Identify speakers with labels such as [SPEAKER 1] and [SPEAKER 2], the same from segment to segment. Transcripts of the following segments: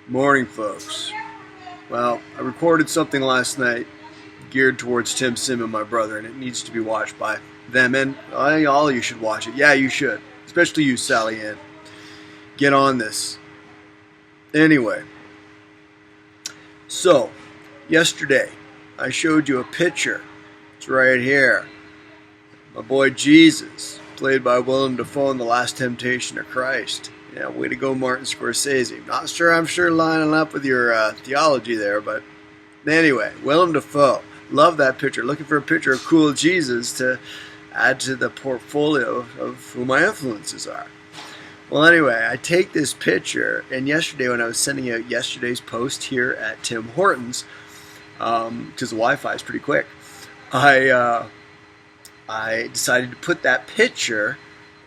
[SPEAKER 1] Morning, folks. Well, I recorded something last night geared towards Tim Sim and my brother, and it needs to be watched by them, and all of you should watch it. Yeah, you should. Especially you, Sally Ann. Get on this. Anyway, so, yesterday, I showed you a picture. It's right here. My boy Jesus, played by Willem Dafoe in The Last Temptation of Christ. Yeah, way to go, Martin Scorsese. I'm sure lining up with your theology there, but anyway, Willem Dafoe. Love that picture. Looking for a picture of cool Jesus to add to the portfolio of who my influences are. Well, anyway, I take this picture, and yesterday when I was sending out yesterday's post here at Tim Hortons, because the Wi-Fi is pretty quick, I decided to put that picture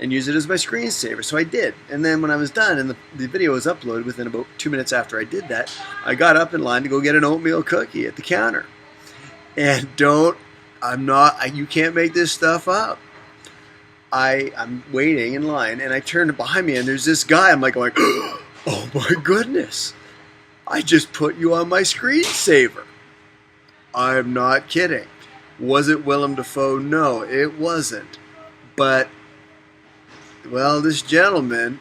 [SPEAKER 1] and use it as my screensaver. So I did. And then when I was done and the video was uploaded within about 2 minutes after I did that, I got up in line to go get an oatmeal cookie at the counter. And you can't make this stuff up. I'm waiting in line and I turned behind me and there's this guy. I'm like going, oh my goodness. I just put you on my screensaver. I'm not kidding. Was it Willem Dafoe? No, it wasn't. But, well, this gentleman,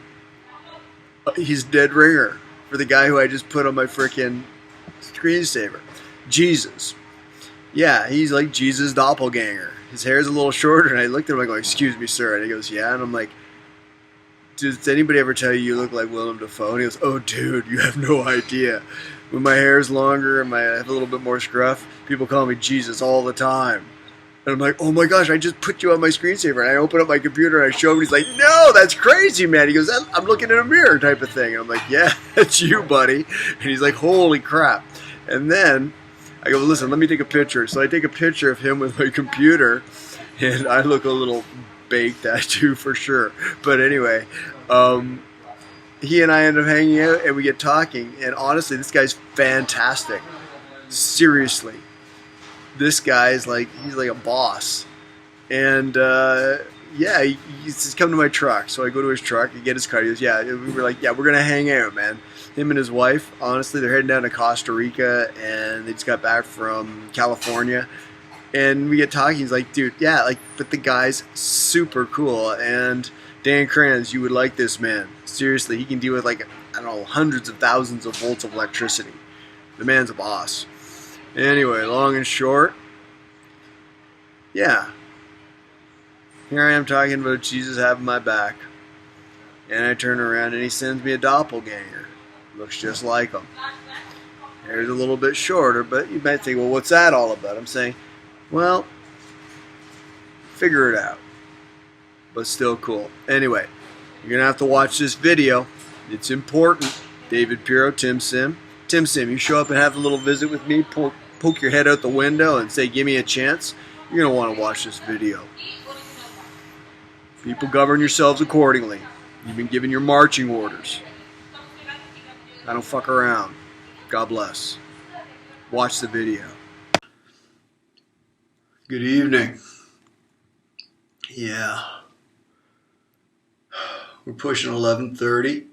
[SPEAKER 1] he's dead ringer for the guy who I just put on my freaking screensaver. Jesus. Yeah, he's like Jesus' doppelganger. His hair's a little shorter, and I looked at him, I go, excuse me, sir. And he goes, yeah. And I'm like, does anybody ever tell you look like Willem Dafoe? And he goes, oh, dude, you have no idea. When my hair's longer and I have a little bit more scruff, people call me Jesus all the time. And I'm like, oh my gosh, I just put you on my screensaver. And I open up my computer and I show him. And he's like, no, that's crazy, man. He goes, I'm looking in a mirror type of thing. And I'm like, yeah, that's you, buddy. And he's like, holy crap. And then I go, listen, let me take a picture. So I take a picture of him with my computer. And I look a little baked at too, for sure. But anyway, he and I end up hanging out and we get talking. And honestly, this guy's fantastic. Seriously. This guy is he's like a boss. And yeah, he's come to my truck. So I go to his truck and get his car. He goes, yeah, we were like, yeah, we're going to hang out, man. Him and his wife, honestly, they're heading down to Costa Rica and they just got back from California. And we get talking. He's like, dude, yeah, but the guy's super cool. And Dan Kranz, you would like this man. Seriously, he can deal with I don't know, hundreds of thousands of volts of electricity. The man's a boss. Anyway, long and short, yeah. Here I am talking about Jesus having my back. And I turn around and he sends me a doppelganger. Looks just like him. Hair's a little bit shorter, but you might think, well, what's that all about? I'm saying, well, figure it out. But still cool. Anyway, you're going to have to watch this video. It's important. David Piro, Tim Sim. Tim Sim, you show up and have a little visit with me, poke your head out the window and say, give me a chance. You're going to want to watch this video. People, govern yourselves accordingly. You've been given your marching orders. I don't fuck around. God bless. Watch the video. Good evening. Yeah. We're pushing 11:30.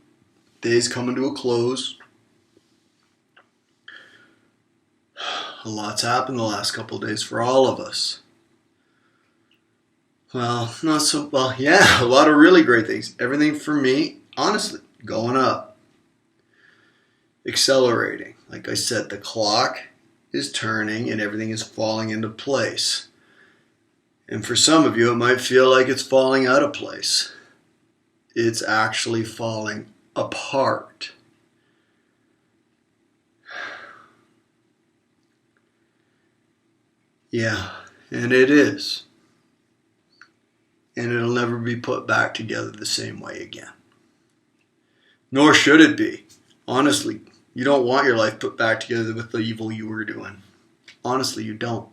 [SPEAKER 1] Day's coming to a close. A lot's happened the last couple of days for all of us. Well, not so well. Yeah, a lot of really great things. Everything for me, honestly, going up. Accelerating. Like I said, the clock is turning and everything is falling into place. And for some of you, it might feel like it's falling out of place. It's actually falling apart. Yeah, and it is. And it'll never be put back together the same way again. Nor should it be. Honestly, you don't want your life put back together with the evil you were doing. Honestly, you don't.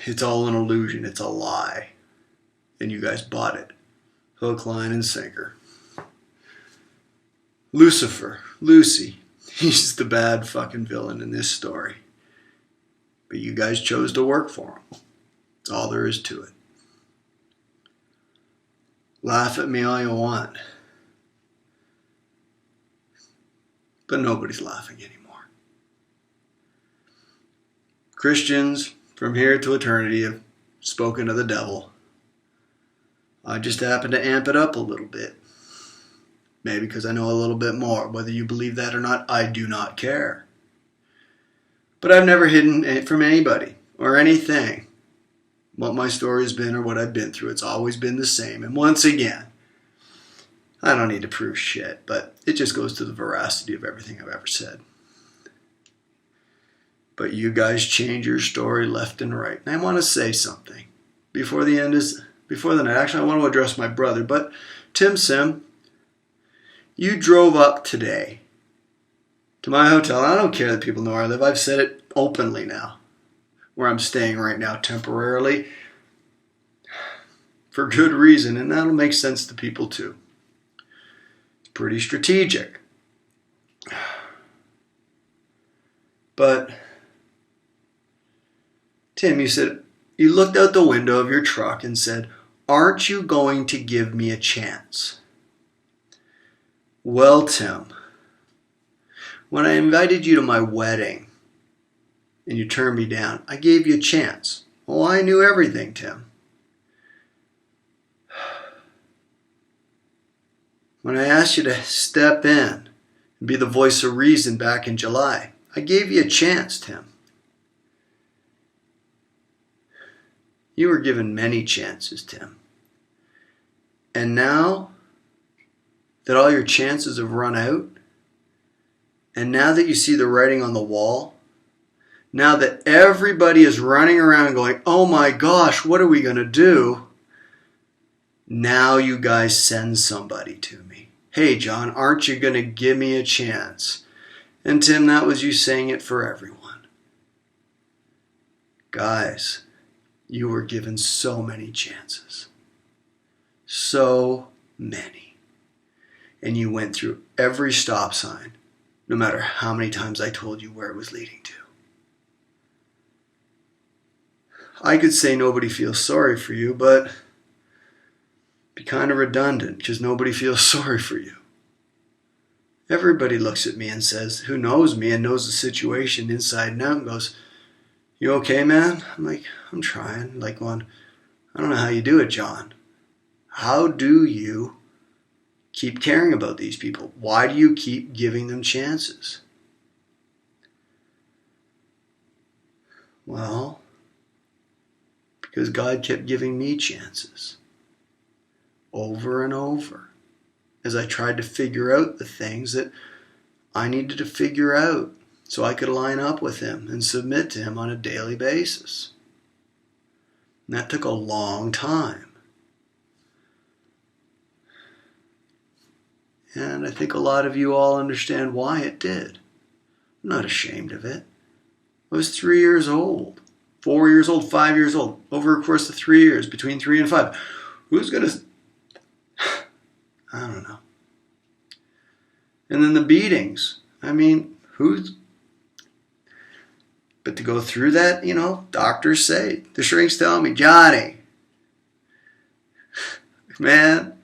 [SPEAKER 1] It's all an illusion. It's a lie. And you guys bought it. Hook, line, and sinker. Lucifer, Lucy, he's the bad fucking villain in this story. But you guys chose to work for him. That's all there is to it. Laugh at me all you want. but nobody's laughing anymore. Christians from here to eternity have spoken to the devil. I just happen to amp it up a little bit. Maybe because I know a little bit more. Whether you believe that or not, I do not care. But I've never hidden it from anybody or anything. What my story has been or what I've been through, it's always been the same. And once again, I don't need to prove shit, but it just goes to the veracity of everything I've ever said. But you guys change your story left and right. And I want to say something before the night. Actually, I want to address my brother, but Tim Sim, you drove up today to my hotel. I don't care that people know where I live. I've said it openly now, where I'm staying right now temporarily for good reason, and that'll make sense to people too. It's pretty strategic. But Tim, you said, you looked out the window of your truck and said, "Aren't you going to give me a chance?" Well, Tim, when I invited you to my wedding and you turned me down, I gave you a chance. Oh, I knew everything, Tim. When I asked you to step in and be the voice of reason back in July, I gave you a chance, Tim. You were given many chances, Tim. And now that all your chances have run out, and now that you see the writing on the wall, now that everybody is running around going, "Oh my gosh, what are we going to do?" Now you guys send somebody to me. "Hey, John, aren't you going to give me a chance?" And Tim, that was you saying it for everyone. Guys, you were given so many chances. So many. And you went through every stop sign, no matter how many times I told you where it was leading to. I could say nobody feels sorry for you, but it'd be kind of redundant because nobody feels sorry for you. Everybody looks at me and says, who knows me and knows the situation inside and out, and goes, "You okay, man?" I'm like, "I'm trying." Like going, "I don't know how you do it, John. How do you keep caring about these people? Why do you keep giving them chances?" Well, because God kept giving me chances over and over as I tried to figure out the things that I needed to figure out so I could line up with Him and submit to Him on a daily basis. And that took a long time. And I think a lot of you all understand why it did. I'm not ashamed of it. I was 3 years old, 4 years old, 5 years old, over a course of 3 years, between 3 and 5. Who's going to... I don't know. And then the beatings. I mean, But to go through that, doctors say, the shrinks tell me, "Johnny, man,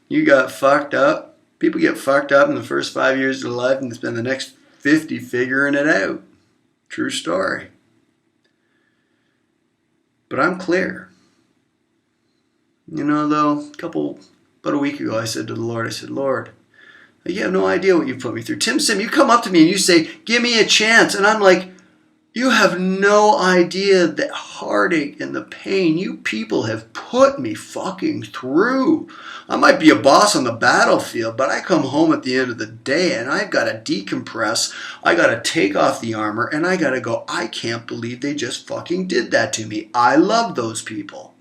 [SPEAKER 1] you got fucked up." People get fucked up in the first 5 years of their life and spend the next 50 figuring it out. True story. But I'm clear. Though, about a week ago, I said to the Lord, "Lord, you have no idea what you put me through. Tim Sim, you come up to me and you say, 'Give me a chance.' And I'm like, you have no idea the heartache and the pain you people have put me fucking through. I might be a boss on the battlefield, but I come home at the end of the day and I've got to decompress. I got to take off the armor and I got to go, I can't believe they just fucking did that to me. I love those people.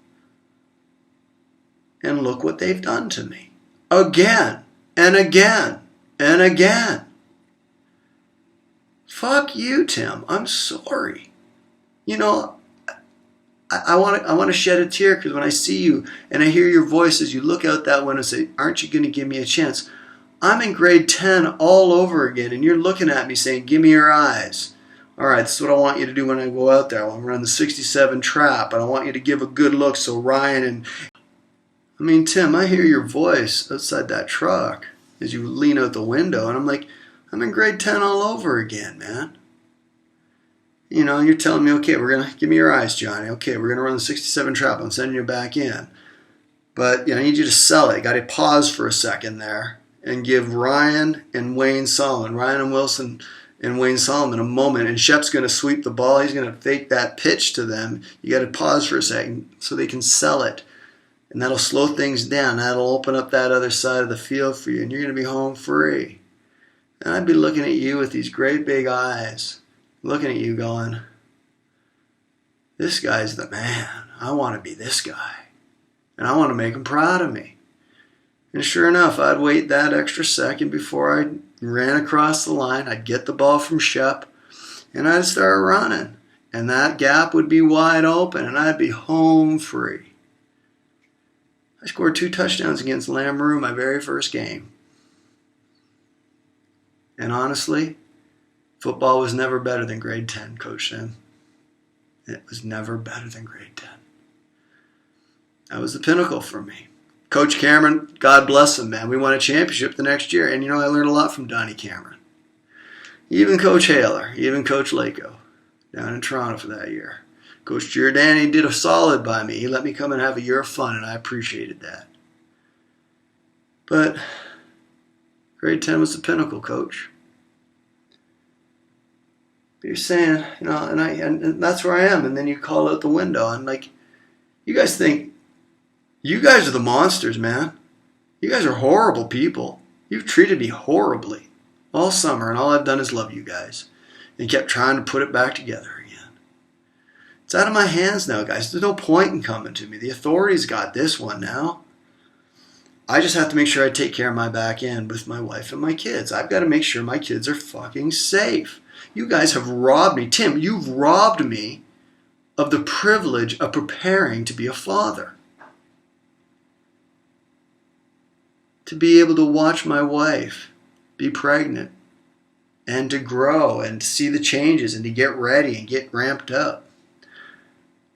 [SPEAKER 1] And look what they've done to me. Again and again and again. Fuck you, Tim. I'm sorry. I want to shed a tear because when I see you and I hear your voice as you look out that window and say, "Aren't you going to give me a chance?" I'm in grade 10 all over again, and you're looking at me saying, "Give me your eyes. All right, this is what I want you to do when I go out there. I want to run the 67 trap, and I want you to give a good look so Ryan and..." I mean, Tim, I hear your voice outside that truck as you lean out the window, and I'm like, I'm in grade 10 all over again, man. You know, you're telling me, okay, we're going to, give me your eyes, Johnny. Okay, we're going to run the 67 trap. I'm sending you back in. But, you know, I need you to sell it. Got to pause for a second there and give Ryan and Wilson and Wayne Solomon a moment. And Shep's going to sweep the ball. He's going to fake that pitch to them. You got to pause for a second so they can sell it. And that'll slow things down. That'll open up that other side of the field for you. And you're going to be home free. And I'd be looking at you with these great big eyes. Looking at you going, this guy's the man. I want to be this guy. And I want to make him proud of me. And sure enough, I'd wait that extra second before I ran across the line. I'd get the ball from Shep, and I'd start running. And that gap would be wide open, and I'd be home free. I scored 2 touchdowns against Lamoureux my very first game. And honestly, football was never better than grade 10, Coach Sim. It was never better than grade 10. That was the pinnacle for me. Coach Cameron, God bless him, man. We won a championship the next year. And, you know, I learned a lot from Donnie Cameron. Even Coach Haler, even Coach Lako down in Toronto for that year. Coach Giordani did a solid by me. He let me come and have a year of fun, and I appreciated that. But grade 10 was the pinnacle, Coach. But you're saying, you know, and that's where I am. And then you call out the window. And, like, you guys think, you guys are the monsters, man. You guys are horrible people. You've treated me horribly all summer, and all I've done is love you guys. And kept trying to put it back together again. It's out of my hands now, guys. There's no point in coming to me. The authorities got this one now. I just have to make sure I take care of my back end with my wife and my kids. I've got to make sure my kids are fucking safe. You guys have robbed me. Tim, you've robbed me of the privilege of preparing to be a father. To be able to watch my wife be pregnant and to grow and to see the changes and to get ready and get ramped up.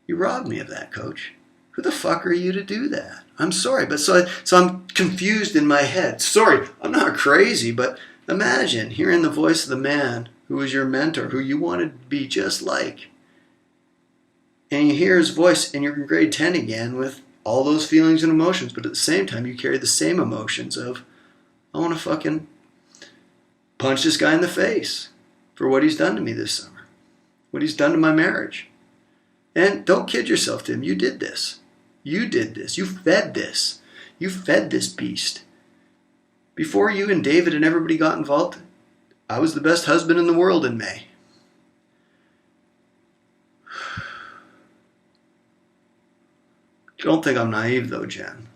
[SPEAKER 1] You robbed me of that, Coach. Who the fuck are you to do that? I'm sorry, but so I'm confused in my head. Sorry, I'm not crazy, but imagine hearing the voice of the man who was your mentor, who you wanted to be just like. And you hear his voice and you're in grade 10 again with all those feelings and emotions, but at the same time you carry the same emotions of, I want to fucking punch this guy in the face for what he's done to me this summer, what he's done to my marriage. And don't kid yourself, Tim, you did this. You did this. You fed this. You fed this beast. Before you and David and everybody got involved, I was the best husband in the world in May. Don't think I'm naive though, Jen.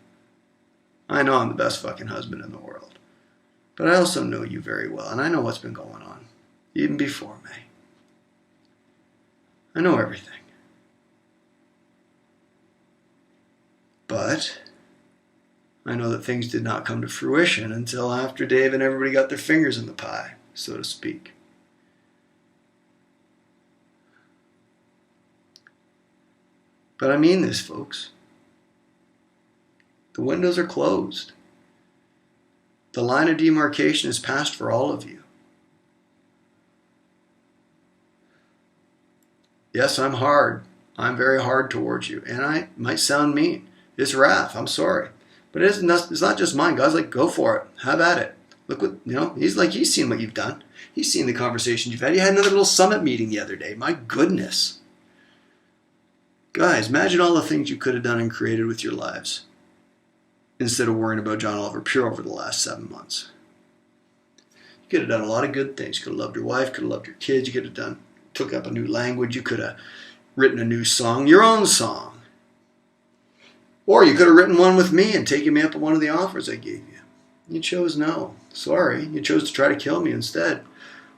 [SPEAKER 1] I know I'm the best fucking husband in the world. But I also know you very well, and I know what's been going on, even before May. I know everything. But I know that things did not come to fruition until after Dave and everybody got their fingers in the pie, so to speak. But I mean this, folks. The windows are closed. The line of demarcation is passed for all of you. Yes, I'm hard. I'm very hard towards you. And I might sound mean. It's wrath. I'm sorry. But it's not just mine. God's like, go for it. Have at it. Look what, he's seen what you've done. He's seen the conversations you've had. You had another little summit meeting the other day. My goodness. Guys, imagine all the things you could have done and created with your lives instead of worrying about John Oliver Pure over the last 7 months. You could have done a lot of good things. You could have loved your wife, could have loved your kids. You could have took up a new language. You could have written a new song, your own song. Or you could have written one with me and taken me up on one of the offers I gave you. You chose no. Sorry. You chose to try to kill me instead.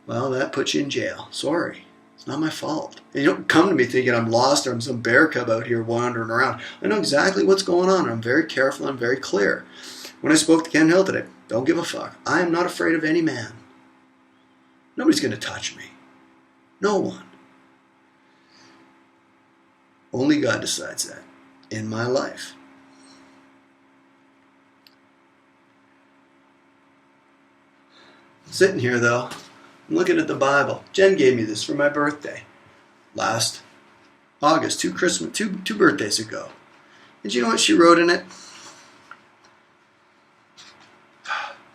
[SPEAKER 1] Well, that puts you in jail. Sorry. It's not my fault. And you don't come to me thinking I'm lost or I'm some bear cub out here wandering around. I know exactly what's going on. I'm very careful. I'm very clear. When I spoke to Ken Hill today, don't give a fuck. I am not afraid of any man. Nobody's going to touch me. No one. Only God decides that in my life. Sitting here though, I'm looking at the Bible. Jen gave me this for my birthday last August, two birthdays ago. And you know what she wrote in it?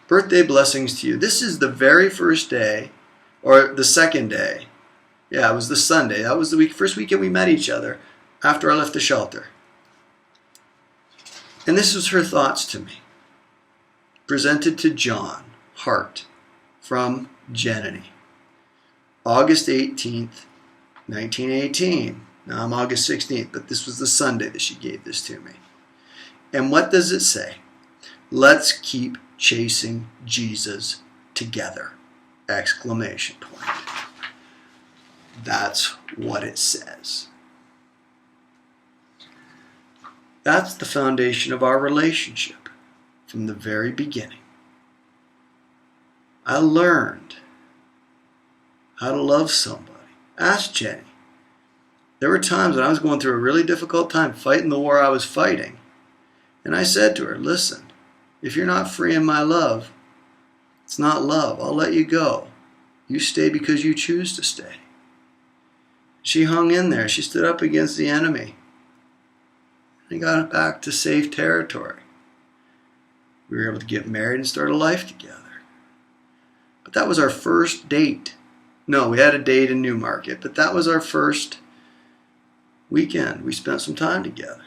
[SPEAKER 1] Birthday blessings to you. This is the very first day, or the second day. Yeah, it was the Sunday. That was the first weekend we met each other after I left the shelter. And this was her thoughts to me. Presented to John Hart from Jenny. August 18th, 1918. Now I'm August 16th, but this was the Sunday that she gave this to me. And what does it say? Let's keep chasing Jesus together! Exclamation point. That's what it says. That's the foundation of our relationship from the very beginning. I learned how to love somebody. Ask Jenny. There were times when I was going through a really difficult time fighting the war I was fighting. And I said to her, listen, if you're not free in my love, it's not love. I'll let you go. You stay because you choose to stay. She hung in there. She stood up against the enemy. And got back to safe territory. We were able to get married and start a life together. But that was our first date. No, we had a date in Newmarket, but that was our first weekend. We spent some time together.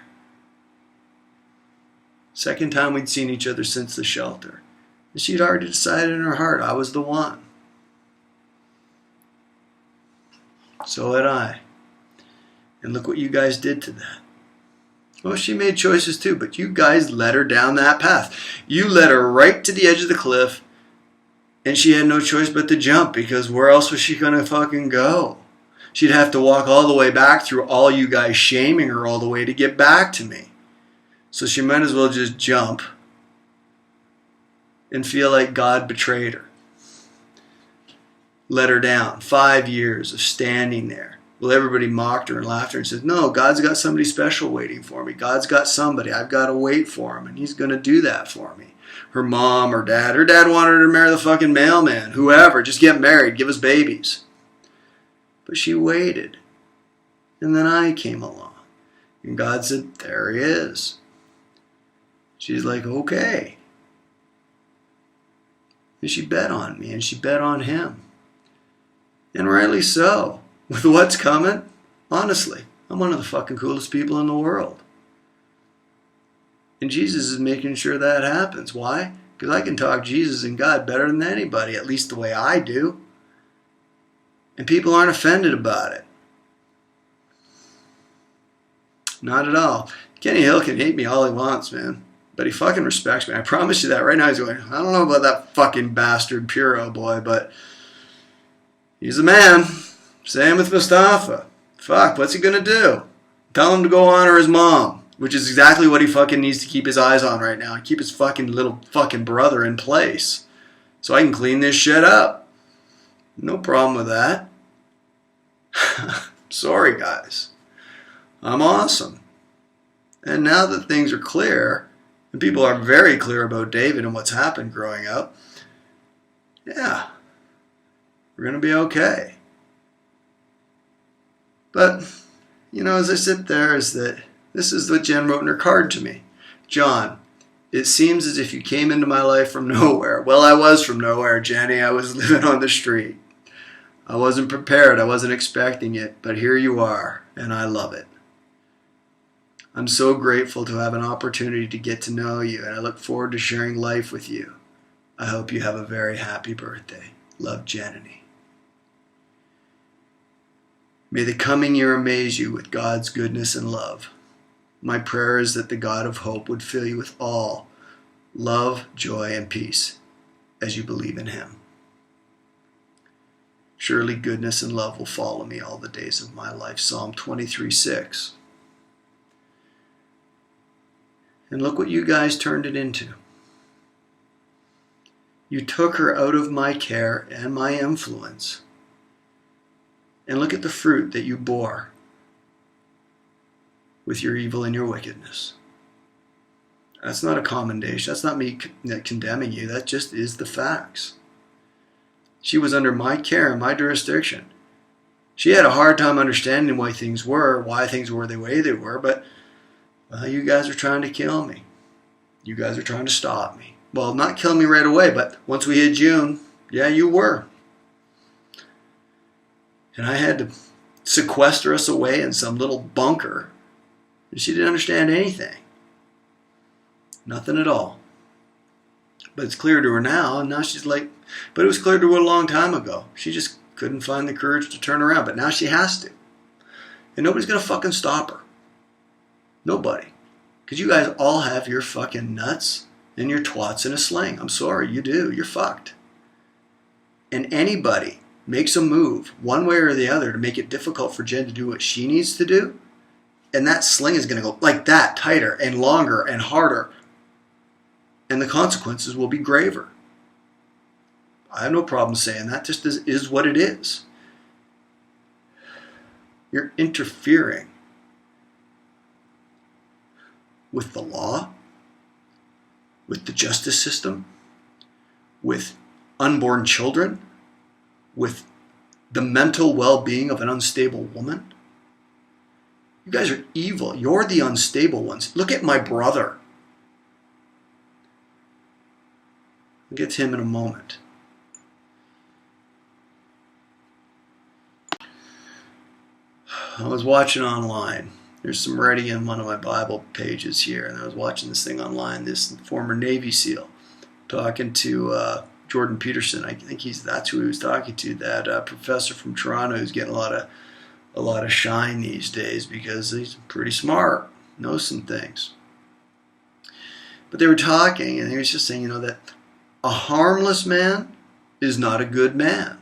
[SPEAKER 1] Second time we'd seen each other since the shelter. And she'd already decided in her heart I was the one. So had I. And look what you guys did to that. Well, she made choices too, but you guys led her down that path. You led her right to the edge of the cliff, and she had no choice but to jump, because where else was she going to fucking go? She'd have to walk all the way back through all you guys shaming her all the way to get back to me. So she might as well just jump and feel like God betrayed her. Let her down. 5 years of standing there. Well, everybody mocked her and laughed at her and said, no, God's got somebody special waiting for me. God's got somebody. I've got to wait for him, and he's going to do that for me. Her mom, her dad wanted her to marry the fucking mailman. Whoever, just get married, give us babies. But she waited. And then I came along. And God said, there he is. She's like, okay. And she bet on me, and she bet on him. And rightly so. With what's coming, honestly, I'm one of the fucking coolest people in the world. And Jesus is making sure that happens. Why? Because I can talk Jesus and God better than anybody, at least the way I do. And people aren't offended about it. Not at all. Kenny Hill can hate me all he wants, man. But he fucking respects me. I promise you that right now. He's going, I don't know about that fucking bastard Puro boy, but he's a man. Same with Mustafa. Fuck, what's he gonna do? Tell him to go honor his mom, which is exactly what he fucking needs to keep his eyes on right now. Keep his fucking little fucking brother in place. So I can clean this shit up. No problem with that. Sorry, guys. I'm awesome. And now that things are clear, and people are very clear about David and what's happened growing up, yeah, we're gonna be okay. But, you know, as I sit there, is that this is what Jen wrote in her card to me. John, it seems as if you came into my life from nowhere. Well, I was from nowhere, Jenny. I was living on the street. I wasn't prepared. I wasn't expecting it. But here you are, and I love it. I'm so grateful to have an opportunity to get to know you, and I look forward to sharing life with you. I hope you have a very happy birthday. Love, Jenny. May the coming year amaze you with God's goodness and love. My prayer is that the God of hope would fill you with all love, joy, and peace as you believe in him. Surely goodness and love will follow me all the days of my life. Psalm 23:6. And look what you guys turned it into. You took her out of my care and my influence. And look at the fruit that you bore with your evil and your wickedness. That's not a commendation. That's not me condemning you. That just is the facts. She was under my care and my jurisdiction. She had a hard time understanding why things were the way they were, but well, you guys are trying to kill me. You guys are trying to stop me. Well, not kill me right away, but once we hit June, yeah, you were. And I had to sequester us away in some little bunker. And she didn't understand anything. Nothing at all. But it's clear to her now, and now she's like, but it was clear to her a long time ago. She just couldn't find the courage to turn around, but now she has to. And nobody's going to fucking stop her. Nobody. Because you guys all have your fucking nuts and your twats in a sling. I'm sorry, you do. You're fucked. And anybody makes a move one way or the other to make it difficult for Jen to do what she needs to do, and that sling is going to go like that, tighter and longer and harder, and the consequences will be graver. I have no problem saying that. Just is what it is. You're interfering with the law, with the justice system, with unborn children, with the mental well-being of an unstable woman. You guys are evil. You're the unstable ones. Look at my brother. We'll get to him in a moment. I was watching online. There's some writing in one of my Bible pages here, and I was watching this thing online. This former Navy SEAL talking to Jordan Peterson. I think that's who he was talking to. That professor from Toronto who's getting a lot of shine these days because he's pretty smart, knows some things. But they were talking, and he was just saying, that a harmless man is not a good man.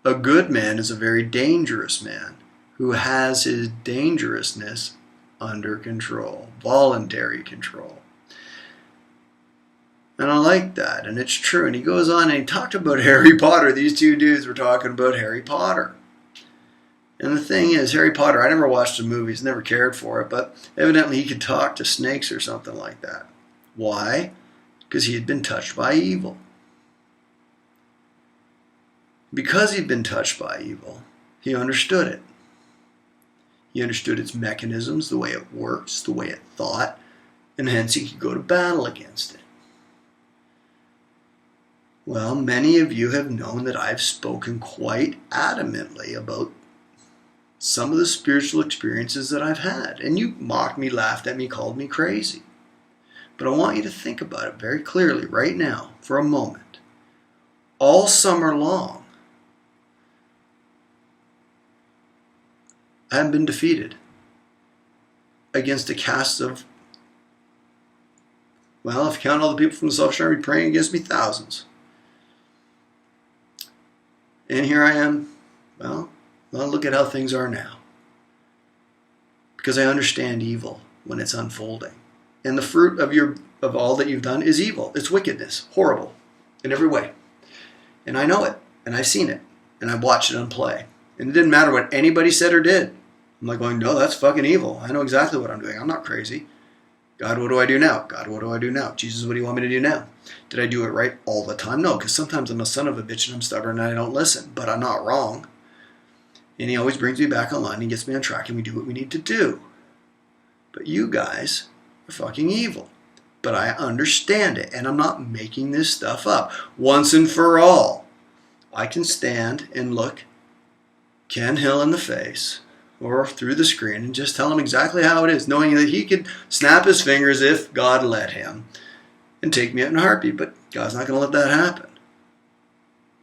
[SPEAKER 1] A good man is a very dangerous man who has his dangerousness under control, voluntary control. And I like that, and it's true. And he goes on and he talked about Harry Potter. These two dudes were talking about Harry Potter. And the thing is, Harry Potter, I never watched the movies, never cared for it, but evidently he could talk to snakes or something like that. Why? Because he had been touched by evil. Because he'd been touched by evil, he understood it. He understood its mechanisms, the way it works, the way it thought, and hence he could go to battle against it. Well, many of you have known that I've spoken quite adamantly about some of the spiritual experiences that I've had. And you mocked me, laughed at me, called me crazy. But I want you to think about it very clearly right now for a moment. All summer long, I have been defeated against a cast of, well, if you count all the people from the Selfish Army praying against me, thousands. And here I am, well, look at how things are now. Because I understand evil when it's unfolding. And the fruit of all that you've done is evil. It's wickedness, horrible in every way. And I know it, and I've seen it, and I've watched it on play. And it didn't matter what anybody said or did. I'm like going, no, that's fucking evil. I know exactly what I'm doing. I'm not crazy. God, what do I do now? God, what do I do now? Jesus, what do you want me to do now? Did I do it right all the time? No, because sometimes I'm a son of a bitch and I'm stubborn and I don't listen. But I'm not wrong. And he always brings me back online and gets me on track and we do what we need to do. But you guys are fucking evil. But I understand it and I'm not making this stuff up. Once and for all, I can stand and look Ken Hill in the face or through the screen and just tell him exactly how it is, knowing that he could snap his fingers if God let him and take me out in a heartbeat. But God's not going to let that happen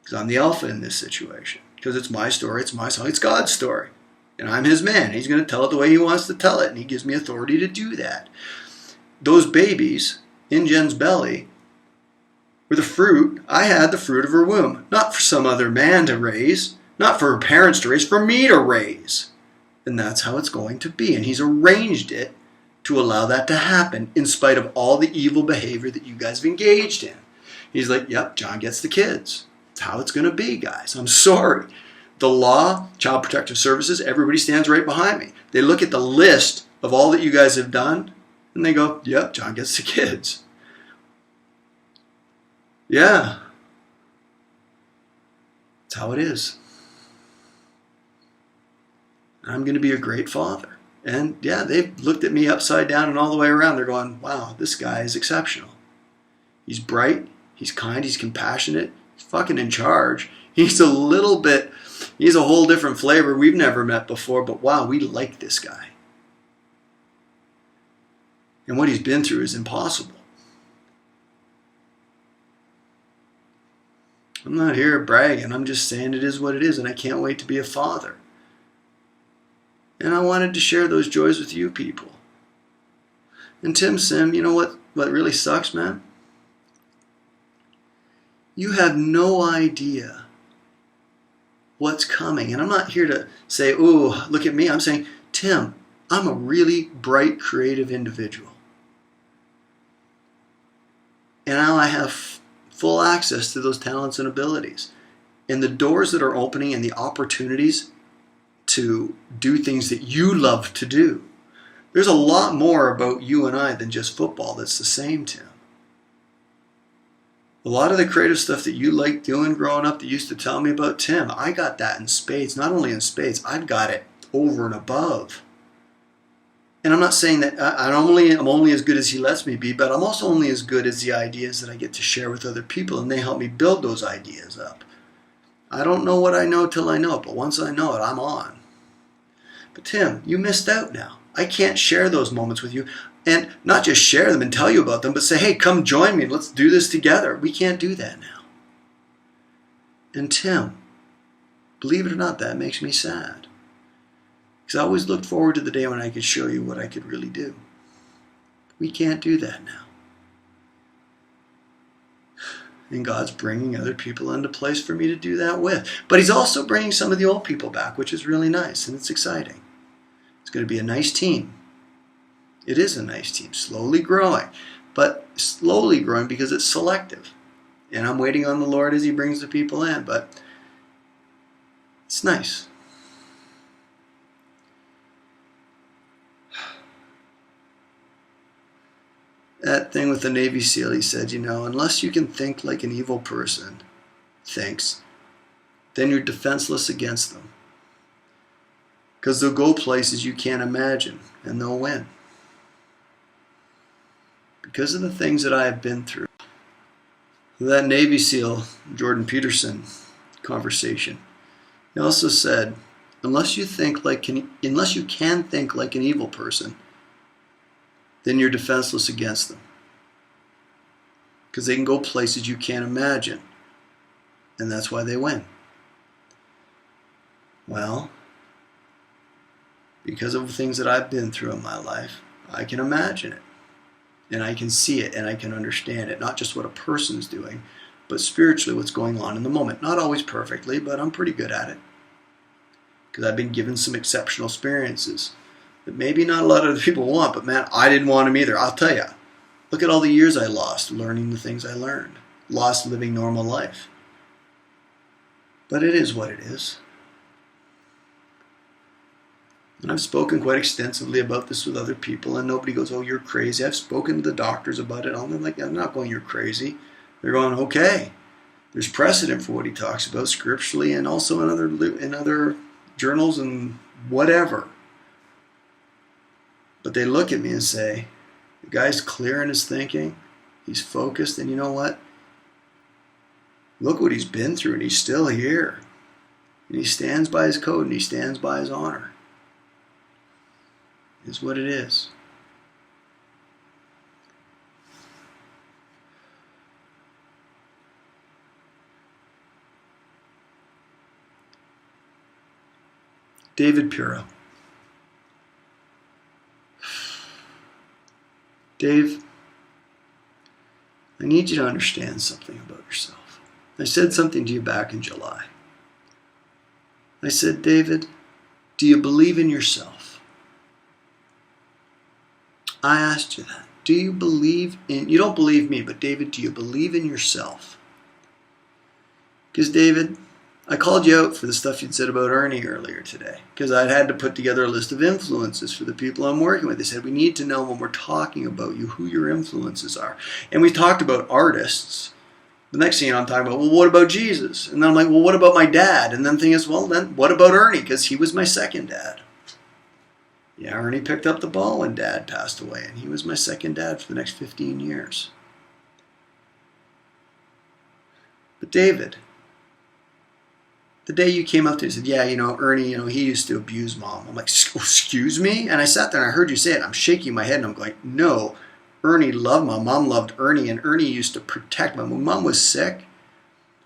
[SPEAKER 1] because I'm the alpha in this situation. Because it's my story, it's my song, it's God's story. And I'm his man. He's going to tell it the way he wants to tell it. And he gives me authority to do that. Those babies in Jen's belly were the fruit. I had the fruit of her womb. Not for some other man to raise. Not for her parents to raise. For me to raise. And that's how it's going to be. And he's arranged it to allow that to happen in spite of all the evil behavior that you guys have engaged in. He's like, yep, John gets the kids. That's how it's going to be, guys. I'm sorry. The law, Child Protective Services, everybody stands right behind me. They look at the list of all that you guys have done, and they go, yep, John gets the kids. Yeah.
[SPEAKER 2] It's how it is. I'm going to be a great father. And yeah, they've looked at me upside down and all the way around. They're going, wow, this guy is exceptional. He's bright. He's kind. He's compassionate. He's fucking in charge. He's a whole different flavor we've never met before. But wow, we like this guy. And what he's been through is impossible. I'm not here bragging. I'm just saying it is what it is. And I can't wait to be a father. And I wanted to share those joys with you people. And Tim Sim, you know what really sucks, man? You have no idea what's coming. And I'm not here to say, oh, look at me. I'm saying, Tim, I'm a really bright, creative individual. And now I have full access to those talents and abilities. And the doors that are opening and the opportunities to do things that you love to do. There's a lot more about you and I than just football that's the same, Tim. A lot of the creative stuff that you liked doing growing up that you used to tell me about, Tim, I got that in spades. Not only in spades, I've got it over and above. And I'm not saying that I'm only as good as he lets me be, but I'm also only as good as the ideas that I get to share with other people, and they help me build those ideas up. I don't know what I know till I know it, but once I know it, I'm on. But Tim, you missed out now. I can't share those moments with you. And not just share them and tell you about them, but say, hey, come join me. Let's do this together. We can't do that now. And Tim, believe it or not, that makes me sad. Because I always looked forward to the day when I could show you what I could really do. We can't do that now. And God's bringing other people into place for me to do that with. But he's also bringing some of the old people back, which is really nice, and it's exciting. It's going to be a nice team. It is a nice team, slowly growing. But slowly growing because it's selective. And I'm waiting on the Lord as he brings the people in, but it's nice. That thing with the Navy SEAL, he said, unless you can think like an evil person thinks, then you're defenseless against them. Because they'll go places you can't imagine, and they'll win. Because of the things that I have been through. That Navy SEAL, Jordan Peterson conversation, he also said, unless you can think like an evil person, then you're defenseless against them. Because they can go places you can't imagine. And that's why they win. Well, because of the things that I've been through in my life, I can imagine it. And I can see it and I can understand it. Not just what a person's doing, but spiritually what's going on in the moment. Not always perfectly, but I'm pretty good at it. Because I've been given some exceptional experiences that maybe not a lot of other people want, but man, I didn't want them either. I'll tell you. Look at all the years I lost learning the things I learned. Lost living normal life. But it is what it is. And I've spoken quite extensively about this with other people, and nobody goes, oh, you're crazy. I've spoken to the doctors about it. I'm like, I'm not going, you're crazy. They're going, okay. There's precedent for what he talks about scripturally and also in other journals and whatever. But they look at me and say, the guy's clear in his thinking. He's focused, and you know what? Look what he's been through, and he's still here. And he stands by his code, and he stands by his honor. Is what it is. David Puro. Dave, I need you to understand something about yourself. I said something to you back in July. I said, David, do you believe in yourself? I asked you that. Do you believe in, you don't believe me, but David, do you believe in yourself? Because David, I called you out for the stuff you'd said about Ernie earlier today. Because I'd had to put together a list of influences for the people I'm working with. They said, we need to know when we're talking about you who your influences are. And we talked about artists. The next thing you know, I'm talking about, well, what about Jesus? And then I'm like, well, what about my dad? And then the thing is, well, then what about Ernie? Because he was my second dad. Yeah, Ernie picked up the ball when Dad passed away, and he was my second dad for the next 15 years. But David, the day you came up to me and said, yeah, Ernie, he used to abuse Mom. I'm like, excuse me? And I sat there and I heard you say it. I'm shaking my head and I'm going, no, Ernie loved Mom. Mom loved Ernie, and Ernie used to protect Mom. When Mom was sick,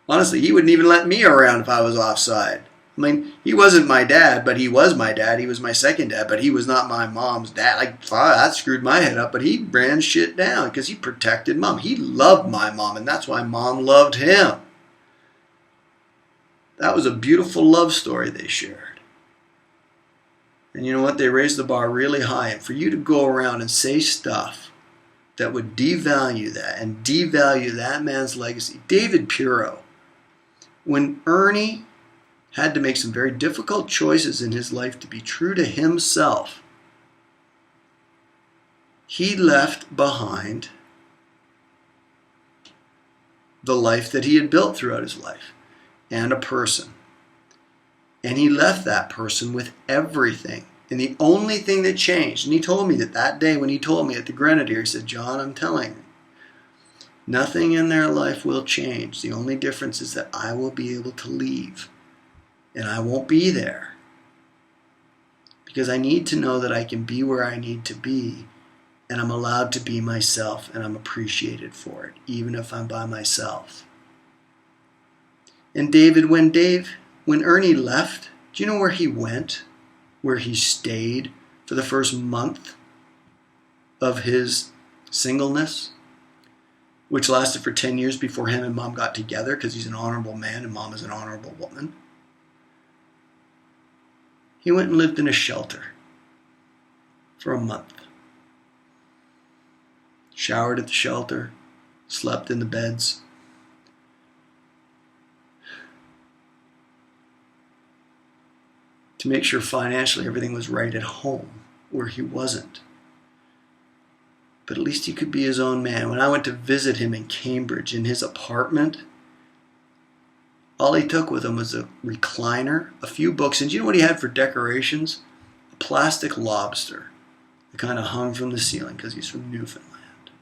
[SPEAKER 2] honestly, he wouldn't even let me around if I was offside. I mean, he wasn't my dad, but he was my dad. He was my second dad, but he was not my mom's dad. Like, that screwed my head up, but he ran shit down because he protected Mom. He loved my mom, and that's why Mom loved him. That was a beautiful love story they shared. And you know what? They raised the bar really high. And for you to go around and say stuff that would devalue that and devalue that man's legacy. David Puro, when Ernie had to make some very difficult choices in his life to be true to himself, he left behind the life that he had built throughout his life and a person. And he left that person with everything. And the only thing that changed, and he told me that day when he told me at the Grenadier, he said, John, I'm telling you, nothing in their life will change. The only difference is that I will be able to leave. And I won't be there. Because I need to know that I can be where I need to be. And I'm allowed to be myself. And I'm appreciated for it. Even if I'm by myself. And David, when Ernie left, do you know where he went? Where he stayed for the first month of his singleness? Which lasted for 10 years before him and Mom got together. Because he's an honorable man and Mom is an honorable woman. He went and lived in a shelter for a month. Showered at the shelter, slept in the beds. To make sure financially everything was right at home, where he wasn't. But at least he could be his own man. When I went to visit him in Cambridge in his apartment, all he took with him was a recliner, a few books, and do you know what he had for decorations? A plastic lobster that kind of hung from the ceiling because he's from Newfoundland.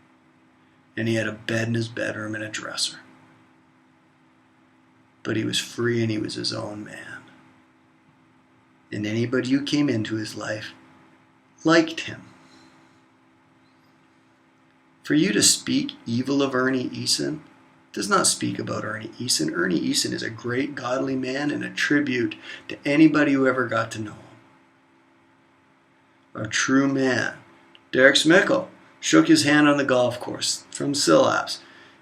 [SPEAKER 2] And he had a bed in his bedroom and a dresser. But he was free and he was his own man. And anybody who came into his life liked him. For you to speak evil of Ernie Eason does not speak about Ernie Eason. Ernie Eason is a great godly man and a tribute to anybody who ever got to know him. A true man. Derek Smickle shook his hand on the golf course from Syllabs.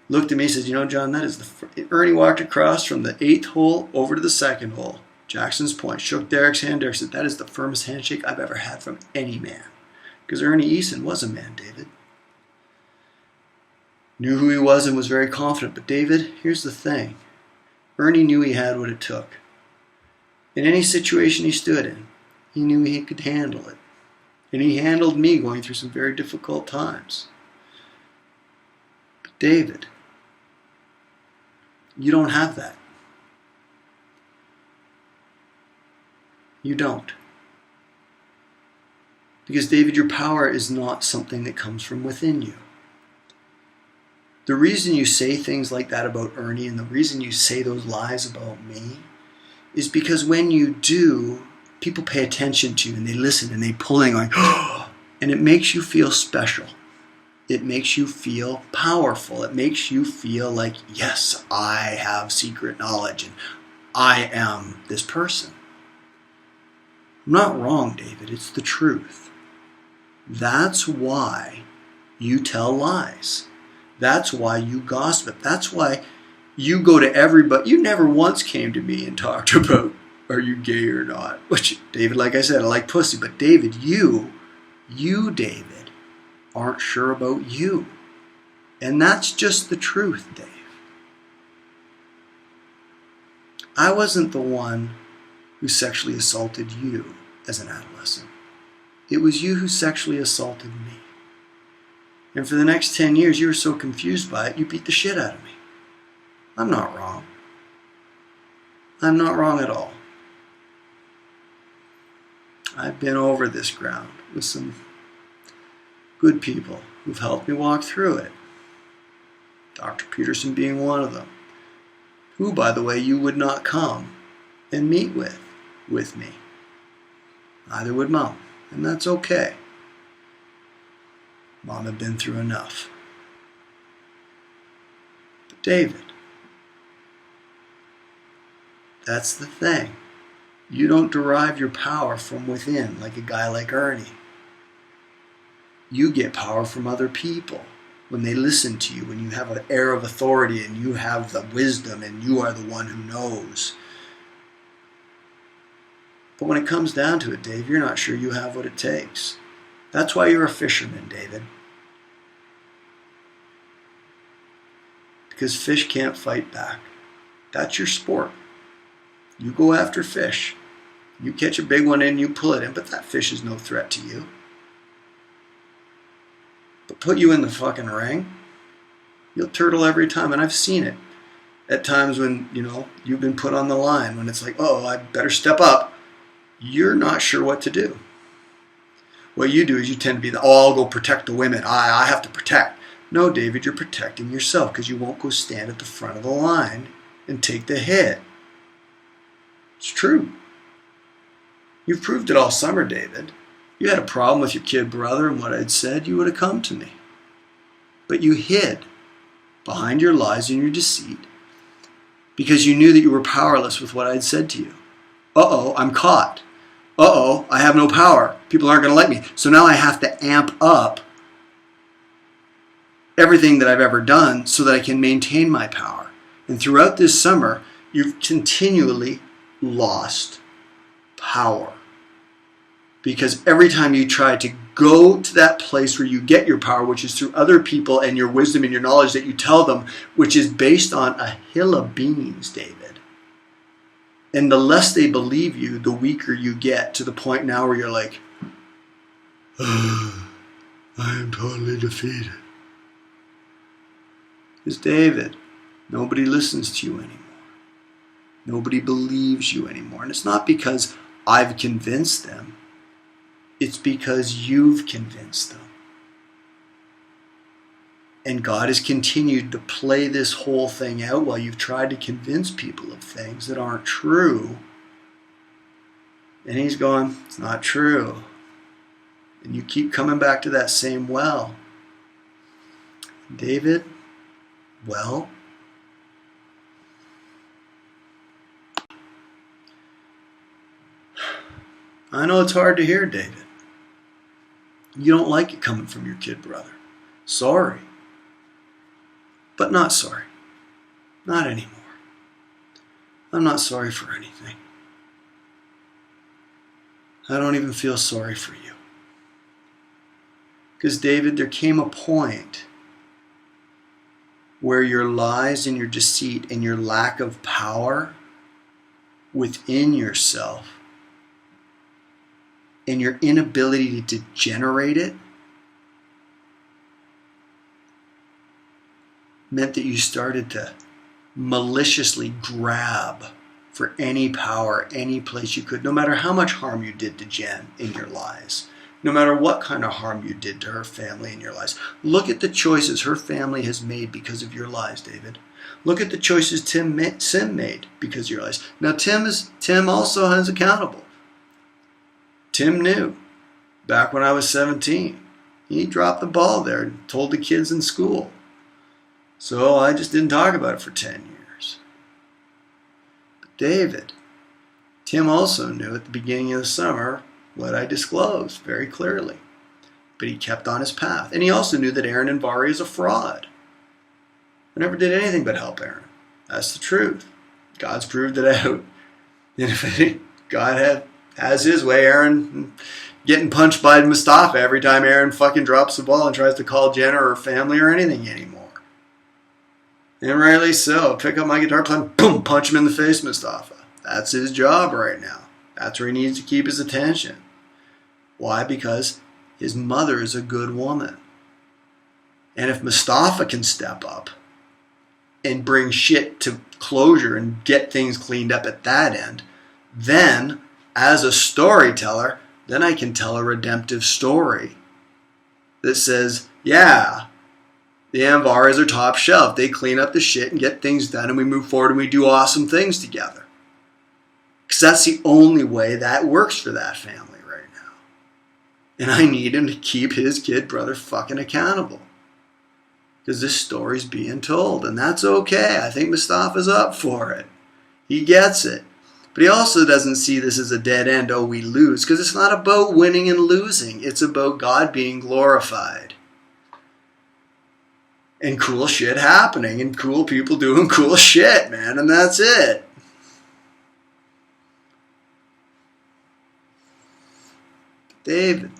[SPEAKER 2] Looked at me and said, John, that is Ernie walked across from the 8th hole over to the 2nd hole. Jackson's Point. Shook Derek's hand. Derek said, that is the firmest handshake I've ever had from any man. Because Ernie Eason was a man, David. Knew who he was and was very confident. But David, here's the thing. Ernie knew he had what it took. In any situation he stood in, he knew he could handle it. And he handled me going through some very difficult times. But David, you don't have that. You don't. Because David, your power is not something that comes from within you. The reason you say things like that about Ernie and the reason you say those lies about me is because when you do, people pay attention to you and they listen and they pull in going, oh, and it makes you feel special. It makes you feel powerful. It makes you feel like, yes, I have secret knowledge and I am this person. I'm not wrong, David. It's the truth. That's why you tell lies. That's why you gossip. That's why you go to everybody. You never once came to me and talked about, are you gay or not? Which, David, like I said, I like pussy. But David, you, David, aren't sure about you. And that's just the truth, Dave. I wasn't the one who sexually assaulted you as an adolescent. It was you who sexually assaulted me. And for the next 10 years, you were so confused by it, you beat the shit out of me. I'm not wrong. I'm not wrong at all. I've been over this ground with some good people who've helped me walk through it. Dr. Peterson being one of them, who, by the way, you would not come and meet with me. Neither would Mom, and that's okay. Mom had been through enough. But David, that's the thing. You don't derive your power from within like a guy like Ernie. You get power from other people. When they listen to you, when you have an air of authority and you have the wisdom and you are the one who knows. But when it comes down to it, Dave, you're not sure you have what it takes. That's why you're a fisherman, David. Because fish can't fight back. That's your sport. You go after fish. You catch a big one and you pull it in, but that fish is no threat to you. But put you in the fucking ring, you'll turtle every time. And I've seen it at times when, you've been put on the line, when it's like, oh, I better step up. You're not sure what to do. What you do is you tend to be I'll go protect the women. I have to protect. No, David, you're protecting yourself because you won't go stand at the front of the line and take the hit. It's true. You've proved it all summer, David. You had a problem with your kid brother and what I'd said, you would have come to me. But you hid behind your lies and your deceit because you knew that you were powerless with what I'd said to you. Uh-oh, I'm caught. Uh-oh, I have no power. People aren't going to like me. So now I have to amp up everything that I've ever done so that I can maintain my power. And throughout this summer, you've continually lost power. Because every time you try to go to that place where you get your power, which is through other people and your wisdom and your knowledge that you tell them, which is based on a hill of beans, David. And the less they believe you, the weaker you get, to the point now where you're like, I am totally defeated. Because David, nobody listens to you anymore. Nobody believes you anymore. And it's not because I've convinced them. It's because you've convinced them. And God has continued to play this whole thing out while you've tried to convince people of things that aren't true. And he's going, it's not true. And you keep coming back to that same well. David, well, I know it's hard to hear, David. You don't like it coming from your kid brother. Sorry. But not sorry. Not anymore. I'm not sorry for anything. I don't even feel sorry for you. Because, David, there came a point where your lies and your deceit and your lack of power within yourself and your inability to generate it meant that you started to maliciously grab for any power, any place you could, no matter how much harm you did to Jen in your lies, no matter what kind of harm you did to her family in your lies. Look at the choices her family has made because of your lies, David. Look at the choices Tim made because of your lies. Now, Tim also is accountable. Tim knew back when I was 17. He dropped the ball there and told the kids in school. So I just didn't talk about it for 10 years. But David, Tim also knew at the beginning of the summer what I disclosed very clearly. But he kept on his path. And he also knew that Aaron Invari is a fraud. I never did anything but help Aaron. That's the truth. God's proved it out. And if God has his way, Aaron getting punched by Mustafa every time Aaron fucking drops the ball and tries to call Jen or her family or anything anymore. And rightly so. Pick up my guitar, play, boom, punch him in the face, Mustafa. That's his job right now. That's where he needs to keep his attention. Why? Because his mother is a good woman. And if Mustafa can step up, and bring shit to closure and get things cleaned up at that end, then as a storyteller, then I can tell a redemptive story that says, yeah, the Amvar is our top shelf. They clean up the shit and get things done, and we move forward and we do awesome things together. Because that's the only way that works for that family right now. And I need him to keep his kid brother fucking accountable. Because this story's being told, and that's okay. I think Mustafa's up for it. He gets it. But he also doesn't see this as a dead end, oh, we lose. Because it's not about winning and losing. It's about God being glorified. And cool shit happening, and cool people doing cool shit, man. And that's it. David.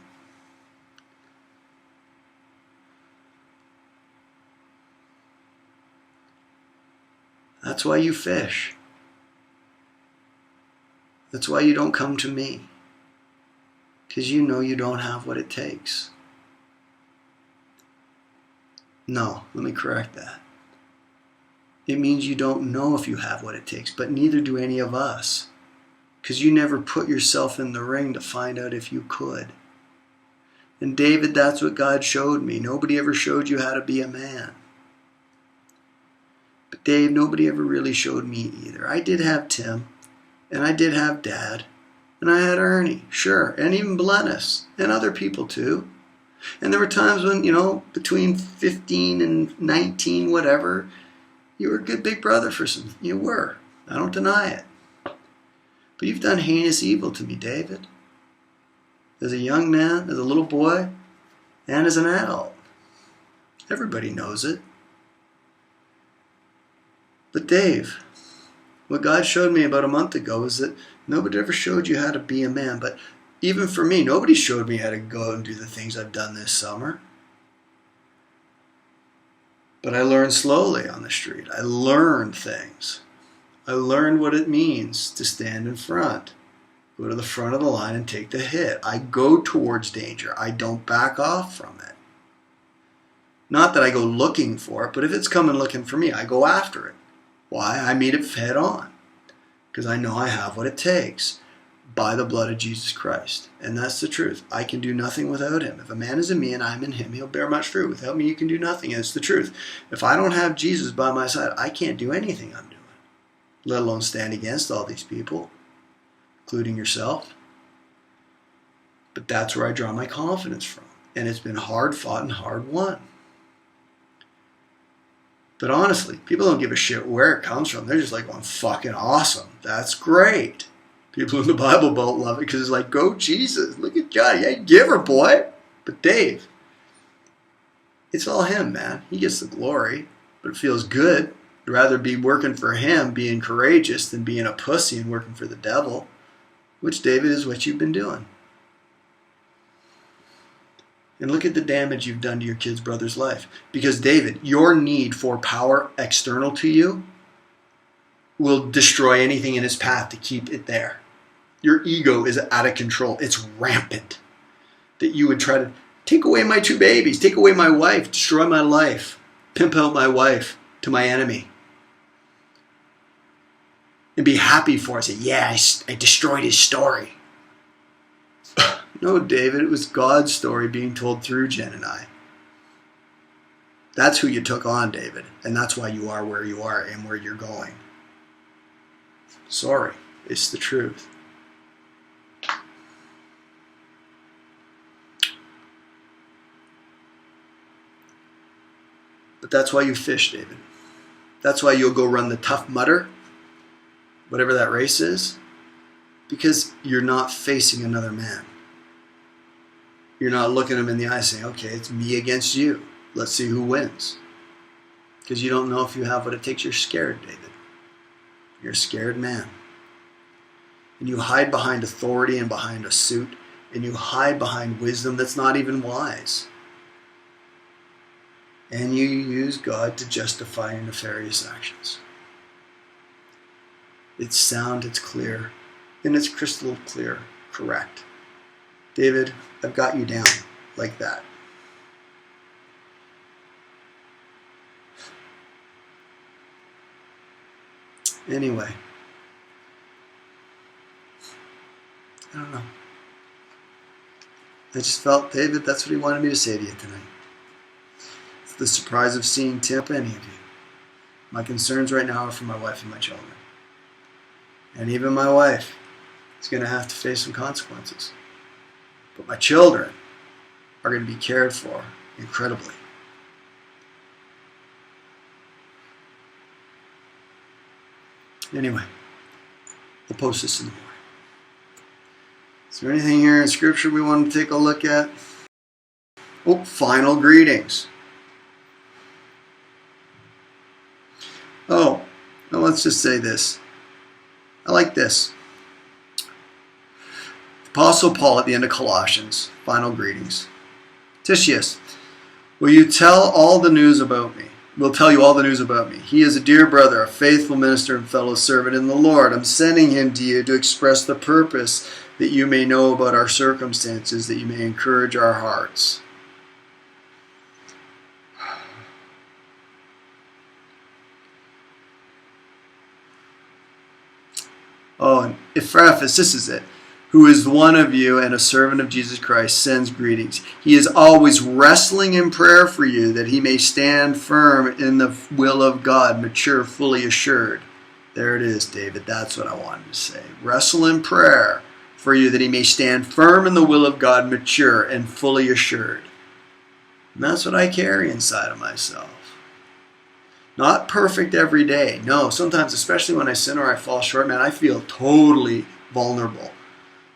[SPEAKER 2] That's why you fish. That's why you don't come to me. Because you know you don't have what it takes. No, let me correct that. It means you don't know if you have what it takes, but neither do any of us. Because you never put yourself in the ring to find out if you could. And David, that's what God showed me. Nobody ever showed you how to be a man. But Dave, nobody ever really showed me either. I did have Tim, and I did have Dad, and I had Ernie, sure, and even Blennis, and other people too. And there were times when, between 15 and 19, whatever, you were a good big brother for some. You were. I don't deny it. But you've done heinous evil to me, David. As a young man, as a little boy, and as an adult. Everybody knows it. But Dave, what God showed me about a month ago is that nobody ever showed you how to be a man. But even for me, nobody showed me how to go out and do the things I've done this summer. But I learned slowly on the street. I learned things. I learned what it means to stand in front. Go to the front of the line and take the hit. I go towards danger. I don't back off from it. Not that I go looking for it, but if it's coming looking for me, I go after it. Why? I meet it head on. Because I know I have what it takes by the blood of Jesus Christ. And that's the truth. I can do nothing without him. If a man is in me and I'm in him, he'll bear much fruit. Without me, you can do nothing. And it's the truth. If I don't have Jesus by my side, I can't do anything I'm doing. Let alone stand against all these people, including yourself. But that's where I draw my confidence from. And it's been hard fought and hard won. But honestly, people don't give a shit where it comes from. They're just like, well, fucking awesome. That's great. People in the Bible Belt love it because it's like, go Jesus. Look at God. Yeah, giver, boy. But Dave, it's all him, man. He gets the glory. But it feels good. I'd rather be working for him, being courageous, than being a pussy and working for the devil. Which, David, is what you've been doing. And look at the damage you've done to your kid's brother's life. Because, David, your need for power external to you will destroy anything in his path to keep it there. Your ego is out of control. It's rampant. That you would try to take away my 2 babies, take away my wife, destroy my life, pimp out my wife to my enemy. And be happy for it. Say, yeah, I destroyed his story. No, David, it was God's story being told through Jen and I. That's who you took on, David. And that's why you are where you are and where you're going. Sorry, it's the truth. But that's why you fish, David. That's why you'll go run the Tough Mudder, whatever that race is, because you're not facing another man. You're not looking him in the eye saying, okay, it's me against you. Let's see who wins. Because you don't know if you have what it takes. You're scared, David. You're a scared man. And you hide behind authority and behind a suit. And you hide behind wisdom that's not even wise. And you use God to justify your nefarious actions. It's sound, it's clear, and it's crystal clear, correct. David, I've got you down like that. Anyway, I don't know. I just felt, David, that's what he wanted me to say to you tonight. It's the surprise of seeing Tim, any of you. My concerns right now are for my wife and my children. And even my wife is going to have to face some consequences. But my children are going to be cared for incredibly. Anyway, we'll post this in the morning. Is there anything here in Scripture we want to take a look at? Oh, final greetings. Oh, now let's just say this. I like this. Apostle Paul at the end of Colossians, final greetings. Titius, will you tell all the news about me? Will tell you all the news about me. He is a dear brother, a faithful minister and fellow servant in the Lord. I'm sending him to you to express the purpose that you may know about our circumstances, that you may encourage our hearts. Oh, and Epaphras, this is it, who is one of you and a servant of Jesus Christ, sends greetings. He is always wrestling in prayer for you, that he may stand firm in the will of God, mature, fully assured. There it is, David. That's what I wanted to say. Wrestle in prayer for you, that he may stand firm in the will of God, mature and fully assured. And that's what I carry inside of myself. Not perfect every day. No, sometimes, especially when I sin or I fall short, man, I feel totally vulnerable.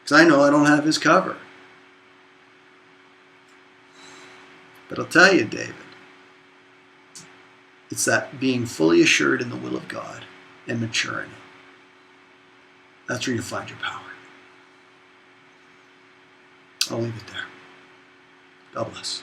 [SPEAKER 2] Because I know I don't have his cover. But I'll tell you, David, it's that being fully assured in the will of God and mature in it. That's where you find your power. I'll leave it there. God bless.